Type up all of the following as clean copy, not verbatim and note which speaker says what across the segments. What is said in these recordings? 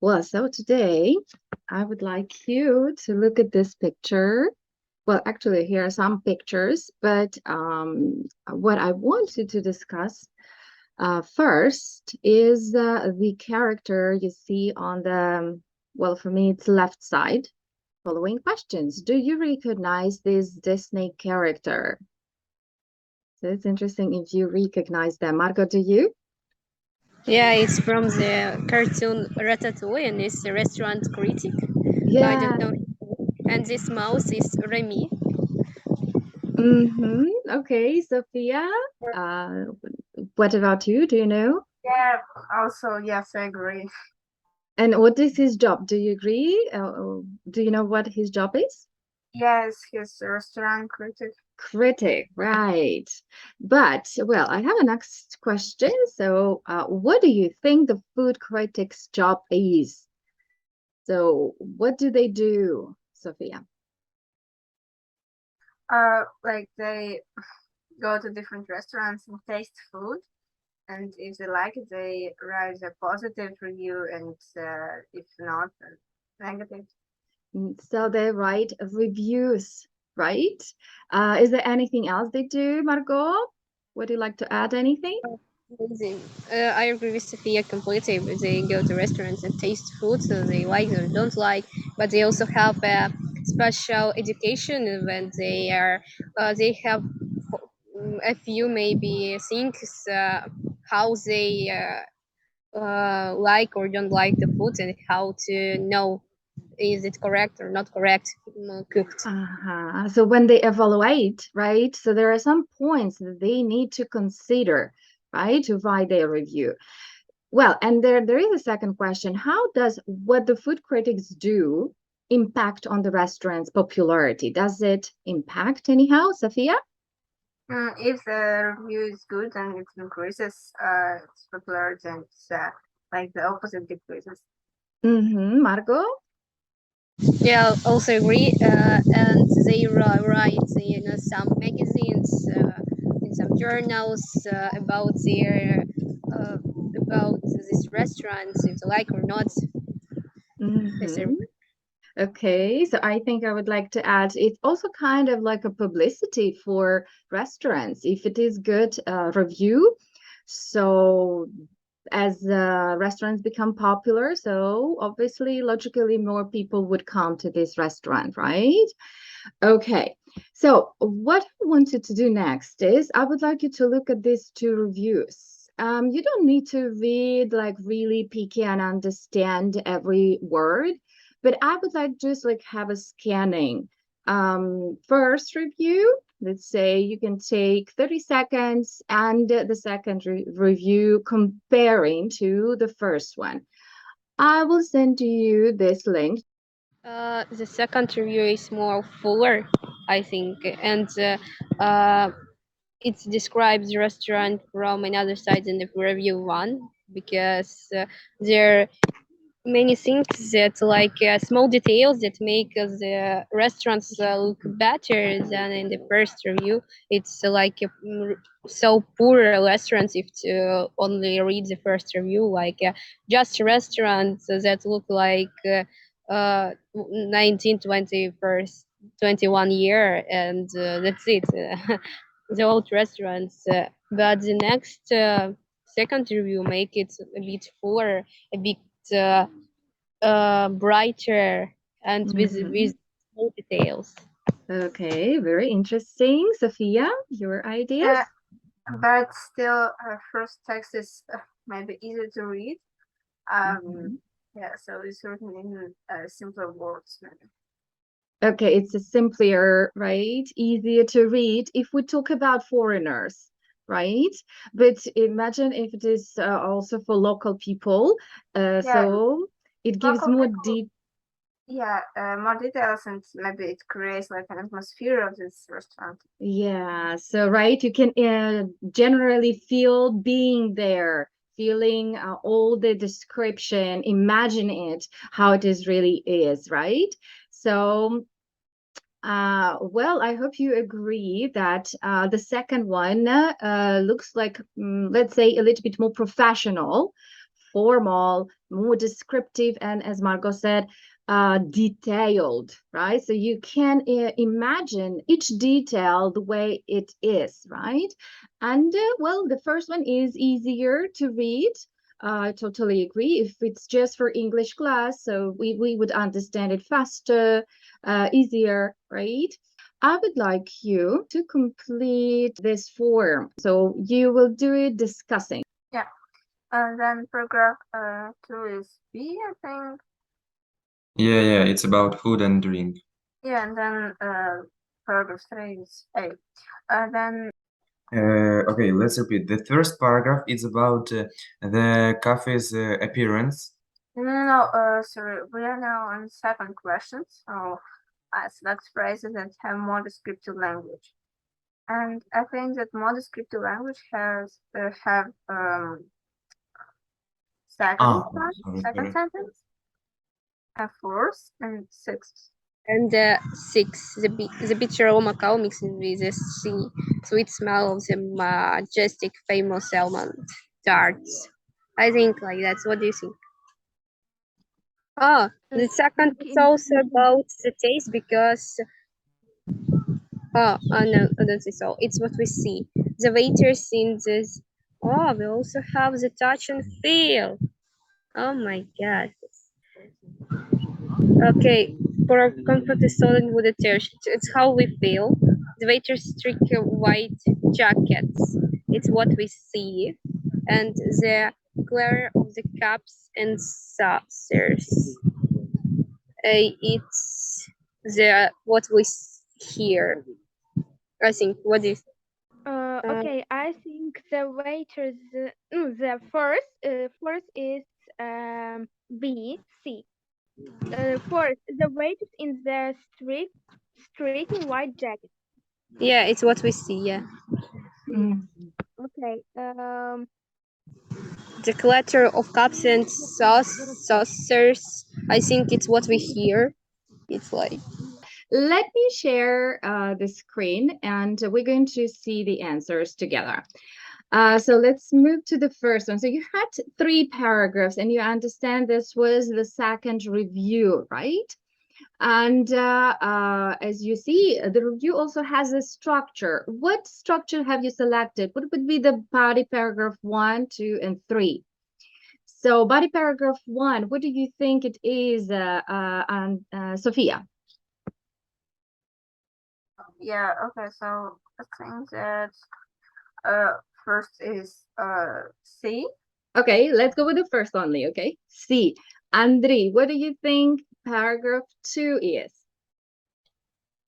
Speaker 1: Well, so today I would like you to look at this picture. Well, actually, here are some pictures, but what I wanted to discuss first is the character you see on the, well, for me, it's left side. Following questions. Do you recognize this Disney character? So it's interesting if you recognize them. Margot, do you?
Speaker 2: Yeah, it's from the cartoon Ratatouille and it's a restaurant critic. I don't
Speaker 1: Yeah.
Speaker 2: know. And this mouse is Remy.
Speaker 1: Mm-hmm. Okay, Sophia. Uh, what about you? Do you know?
Speaker 3: Yeah, also, yes, I agree.
Speaker 1: And what is his job? Do you agree? Do you know what his job is?
Speaker 3: Yes, he's a restaurant critic.
Speaker 1: Critic, right. But, well, I have a next question. So, what do you think the food critic's job is? So, what do they do, Sophia?
Speaker 3: Like they go to different restaurants and taste food, and if they like it, they write a positive review, and if not, negative.
Speaker 1: So they write reviews, right? Is there anything else they do, Margot? Would you like to add anything?
Speaker 2: Amazing. I agree with Sophia completely. They go to restaurants and taste food, so they like or don't like. But they also have a special education when they have a few maybe things how they like or don't like the food and how to know is it correct or not correct cooked.
Speaker 1: Uh-huh. So when they evaluate, right? So there are some points that they need to consider, right, to write their review. Well, and there is a second question. How does what the food critics do impact on the restaurant's popularity? Does it impact anyhow, Sophia?
Speaker 3: If the review is good and it increases its popularity, and like the opposite decreases.
Speaker 1: Mm-hmm. Margot?
Speaker 2: Yeah, also agree. And they write some magazines, in some journals uh, about this restaurant, if they like or not. Yes, sir.
Speaker 1: Mm-hmm. Okay, so I think I would like to add it's also kind of like a publicity for restaurants if it is good review. So as restaurants become popular, so obviously logically more people would come to this restaurant, right? Okay, so what I wanted to do next is I would like you to look at these two reviews. You don't need to read like really picky and understand every word, but I would like just like have a scanning. First review, let's say you can take 30 seconds and the second review comparing to the first one. I will send you this link.
Speaker 2: The second review is more fuller, I think, and it describes the restaurant from another side than the review one because there many things that small details that make the restaurants look better than in the first review. It's so poor restaurants if to only read the first review, just restaurants that look like 1921st 21 year, and that's it. The old restaurants, but the next second review make it a bit fuller, a bit uh, brighter, and with
Speaker 1: Mhm.
Speaker 2: more details.
Speaker 1: Okay, very interesting. Sophia, your
Speaker 3: Uh,
Speaker 1: ideas?
Speaker 3: but still, first text is maybe easier to read. Um,
Speaker 1: Mhm.
Speaker 3: yeah, so it's written in simpler words, maybe.
Speaker 1: Okay, it's a simpler, right? Easier to read if we talk about foreigners, right? But imagine if it is also for local people.
Speaker 3: Yeah,
Speaker 1: So it gives
Speaker 3: local
Speaker 1: more
Speaker 3: people.
Speaker 1: deep.
Speaker 3: Yeah, more details, and maybe it creates like an atmosphere of this restaurant.
Speaker 1: Yeah, so right, you can generally feel being there, feeling all the description, imagine it, how it is really is, right? So well, I hope you agree that the second one looks like, let's say, a little bit more professional formal, more descriptive, and as Margot said, detailed, right? So you can imagine each detail the way it is, right? And well, the first one is easier to read. I totally agree. If it's just for English class, so we would understand it faster, easier, right? I would like you to complete this form. So you will do it discussing.
Speaker 3: Yeah. And then paragraph 2 is B, I think.
Speaker 4: Yeah, it's about food and drink.
Speaker 3: Yeah, and then paragraph 3 is A. Then
Speaker 4: Okay, let's repeat. The first paragraph is about the cafe's appearance.
Speaker 3: no, sorry, we are now on the second question. So I select phrases that have more descriptive language. And I think that more descriptive language has have second part, second sentence, have fourth and sixth.
Speaker 2: And 6, the beach aroma cow mixed with the sea, sweet smell of the majestic famous almond tarts. I think like that's what do you think? Oh, the second is also about the taste because no, I don't think so. It's what we see. The waiters in this. Oh, we also have the touch and feel. Oh my god. Okay, for a comfort is solid with a t-shirt. It's how we feel. The waiters trick white jackets. It's what we see. And the glare of the cups and saucers. It's the what we hear. I think. What is?
Speaker 5: Okay, I think the waiters, the first is B, C. First, the waiters in the street in white jacket.
Speaker 2: Yeah, it's what we see. Yeah.
Speaker 5: Okay.
Speaker 2: The clatter of cups and saucers. I think it's what we hear. It's like.
Speaker 1: Let me share the screen and we're going to see the answers together. So let's move to the first one. So you had 3 paragraphs and you understand this was the second review, right? And as you see, the review also has a structure. What structure have you selected? What would be the body paragraph 1, 2, and 3? So body paragraph 1, what do you think it is, Sophia?
Speaker 3: Yeah, okay, so I think that first is C.
Speaker 1: Okay, let's go with the first only, okay? C. Andri, what do you think paragraph 2 is?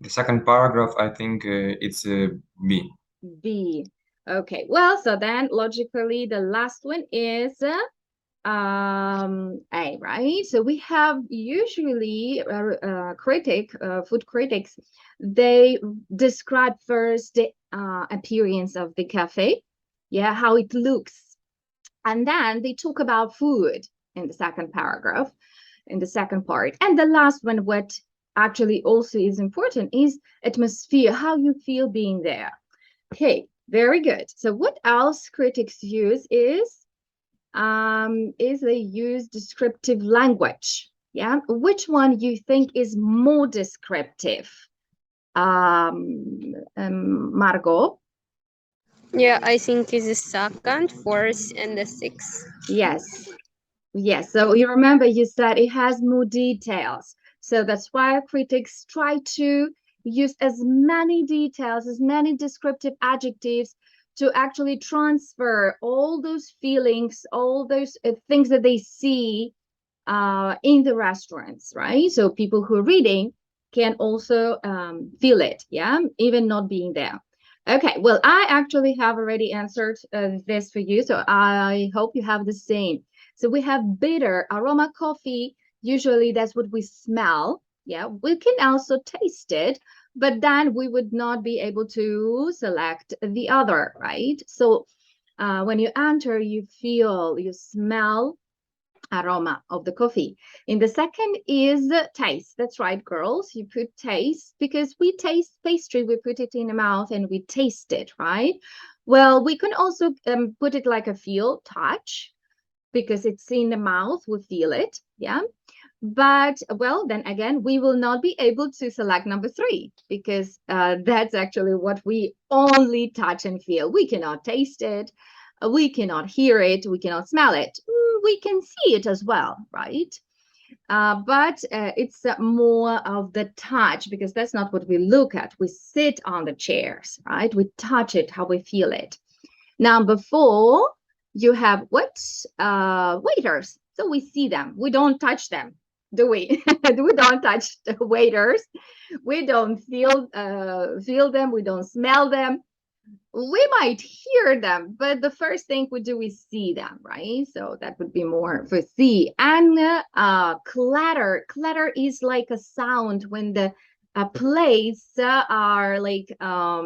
Speaker 4: The second paragraph, I think it's B.
Speaker 1: B. Okay, well, so then logically the last one is A, right? So we have usually food critics, they describe first the appearance of the cafe, yeah, how it looks, and then they talk about food in the second paragraph, in the second part, and the last one, what actually also is important, is atmosphere, how you feel being there. Okay, very good. So what else critics use is they use descriptive language. Yeah, which one you think is more descriptive? Margot?
Speaker 2: Yeah, I think it's the second, fourth, and the sixth.
Speaker 1: Yes. Yes. So you remember you said it has more details. So that's why critics try to use as many details, as many descriptive adjectives to actually transfer all those feelings, all those things that they see in the restaurants, right? So people who are reading can also feel it, yeah, even not being there. Okay, well, I actually have already answered this for you, so I hope you have the same. So we have bitter aroma coffee. Usually that's what we smell. Yeah, we can also taste it, but then we would not be able to select the other, right? So when you enter, you feel, you smell aroma of the coffee. In the second is taste. That's right, girls. You put taste because we taste pastry, we put it in the mouth and we taste it, right? Well, we can also put it like a feel, touch. because it's in the mouth, we feel it, yeah. But well, then again, we will not be able to select number 3 because that's actually what we only touch and feel. We cannot taste it, we cannot hear it, we cannot smell it. We can see it as well, right? But it's more of the touch, because that's not what we look at. We sit on the chairs, right? We touch it, how we feel it. Number 4, you have what? Waiters. So we see them. We don't touch them, do we? We don't touch the waiters. We don't feel them. We don't smell them. We might hear them, but the first thing we do is see them, right? So that would be more for see. And clatter. Clatter is like a sound when the plates are like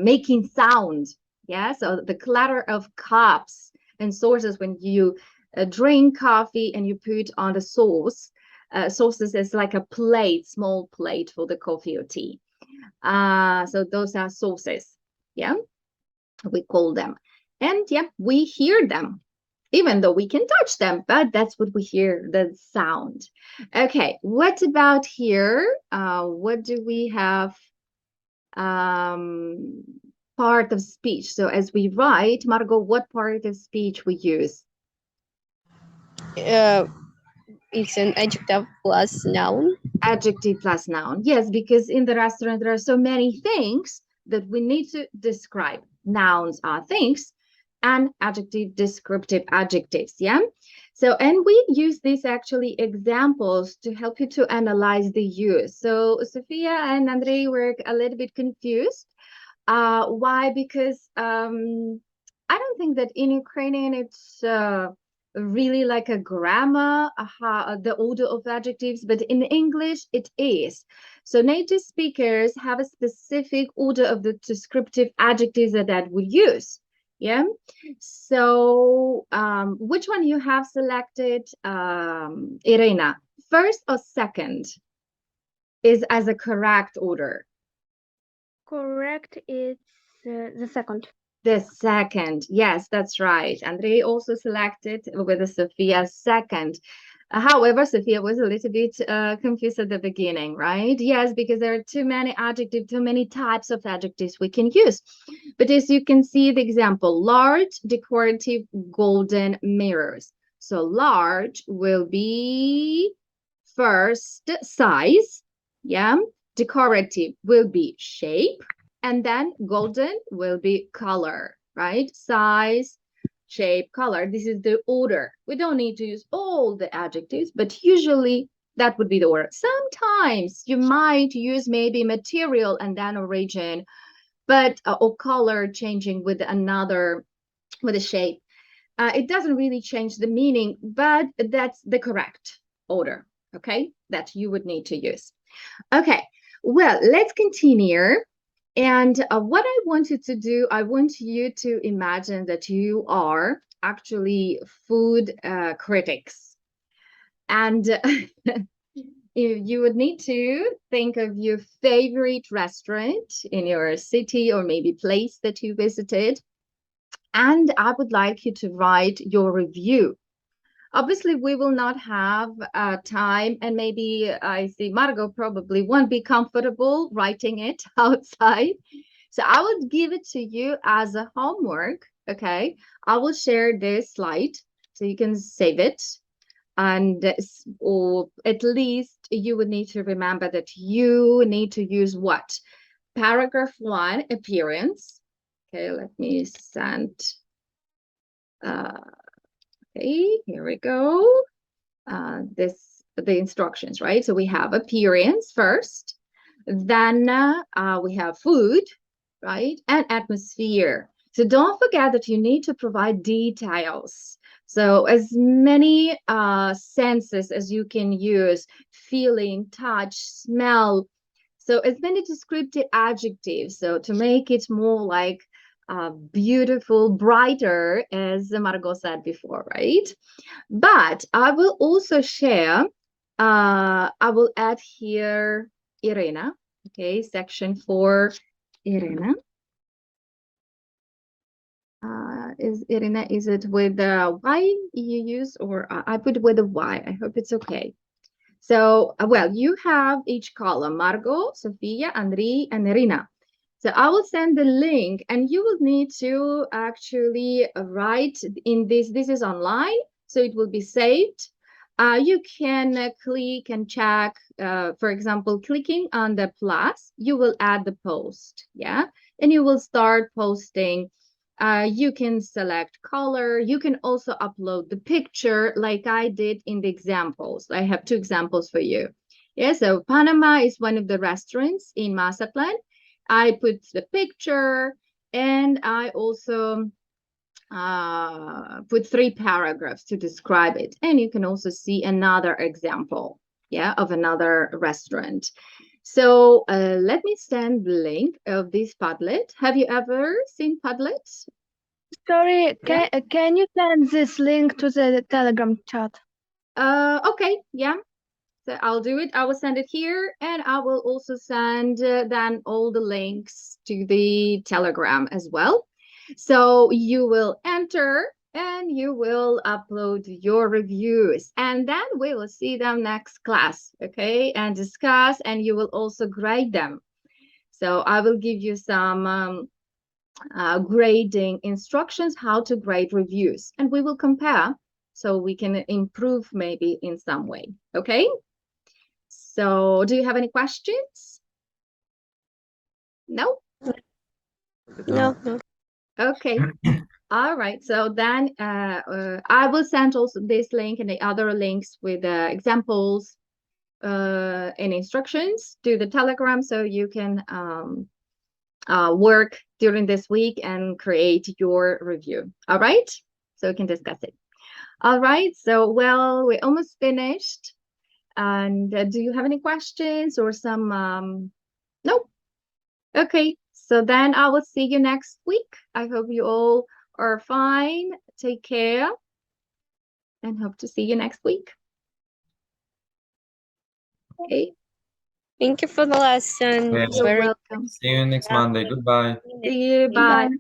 Speaker 1: making sound. Yeah, so the clatter of cups and saucers when you drink coffee and you put on the sauce. Sauces is like a plate, small plate for the coffee or tea. So those are sauces. Yeah, we call them. And yeah, we hear them, even though we can touch them, but that's what we hear, the sound. Okay, what about here? What do we have? Part of speech. So as we write, Margot, what part of speech we use?
Speaker 2: It's an adjective plus noun.
Speaker 1: Adjective plus noun. Yes, because in the restaurant there are so many things that we need to describe. Nouns are things, and adjective, descriptive adjectives. Yeah. So, and we use these actually examples to help you to analyze the use. So Sophia and Andrei were a little bit confused. Why? Because I don't think that in Ukrainian it's really like a grammar, the order of adjectives, but in English it is. So native speakers have a specific order of the descriptive adjectives that would use. Yeah. So which one you have selected, Irina? First or second is as a correct order?
Speaker 5: Correct, it's the second.
Speaker 1: The second, yes, that's right. Andrei also selected with the Sophia second. However, Sophia was a little bit confused at the beginning, right? Yes, because there are too many adjectives, too many types of adjectives we can use. But as you can see, the example, large decorative golden mirrors. So large will be first size, yeah. Decorative will be shape, and then golden will be color, right? Size, shape, color. This is the order. We don't need to use all the adjectives, but usually that would be the order. Sometimes you might use maybe material and then origin, but or color changing with another, with a shape. It doesn't really change the meaning, but that's the correct order, okay, that you would need to use. Okay, well, let's continue. And what I wanted to do, I want you to imagine that you are actually food critics. And you would need to think of your favorite restaurant in your city or maybe place that you visited. And I would like you to write your review. Obviously, we will not have time, and maybe I see Margot probably won't be comfortable writing it outside. So I will give it to you as a homework, okay? I will share this slide so you can save it. And or at least you would need to remember that you need to use what? Paragraph 1, appearance. Okay, let me send. Okay, here we go. The instructions, right? So we have appearance first, then we have food, right? And atmosphere. So don't forget that you need to provide details. So as many senses as you can use, feeling, touch, smell. So as many descriptive adjectives. So to make it more like beautiful, brighter, as Margot said before, right? But I will also share, I will add here Irina, okay, section for Irina. Irina, is it with the Y you use, or I put with a Y? I hope it's okay. So, well, you have each column, Margot, Sofia, Andri, and Irina. So I will send the link, and you will need to actually write in this. This is online, so it will be saved. You can click and check, for example, clicking on the plus, you will add the post, yeah? And you will start posting. You can select color. You can also upload the picture like I did in the examples. I have two examples for you. Yeah, so Panama is one of the restaurants in Mazatlan. I put the picture, and I also put 3 paragraphs to describe it. And you can also see another example, yeah, of another restaurant. So let me send the link of this Padlet. Have you ever seen Padlet?
Speaker 5: Sorry,
Speaker 1: Yeah.
Speaker 5: can you send this link to the Telegram chat?
Speaker 1: Okay, yeah. So I'll do it. I will send it here, and I will also send then all the links to the Telegram as well. So you will enter and you will upload your reviews, and then we will see them next class, okay? And discuss, and you will also grade them. So I will give you some grading instructions, how to grade reviews, and we will compare so we can improve maybe in some way, okay? So, do you have any questions? No?
Speaker 2: No, no.
Speaker 1: Okay. All right. So then I will send also this link and the other links with examples and instructions to the Telegram so you can work during this week and create your review. All right. So we can discuss it. All right. So, well, we almost finished. And do you have any questions or some? No? Okay, so then I will see you next week. I hope you all are fine. Take care and hope to see you next week. Okay,
Speaker 2: Thank you for the lesson.
Speaker 4: Yeah.
Speaker 2: It's
Speaker 1: you're
Speaker 2: very
Speaker 1: welcome.
Speaker 4: See you next Monday. Goodbye.
Speaker 1: See you. Bye.
Speaker 5: Bye.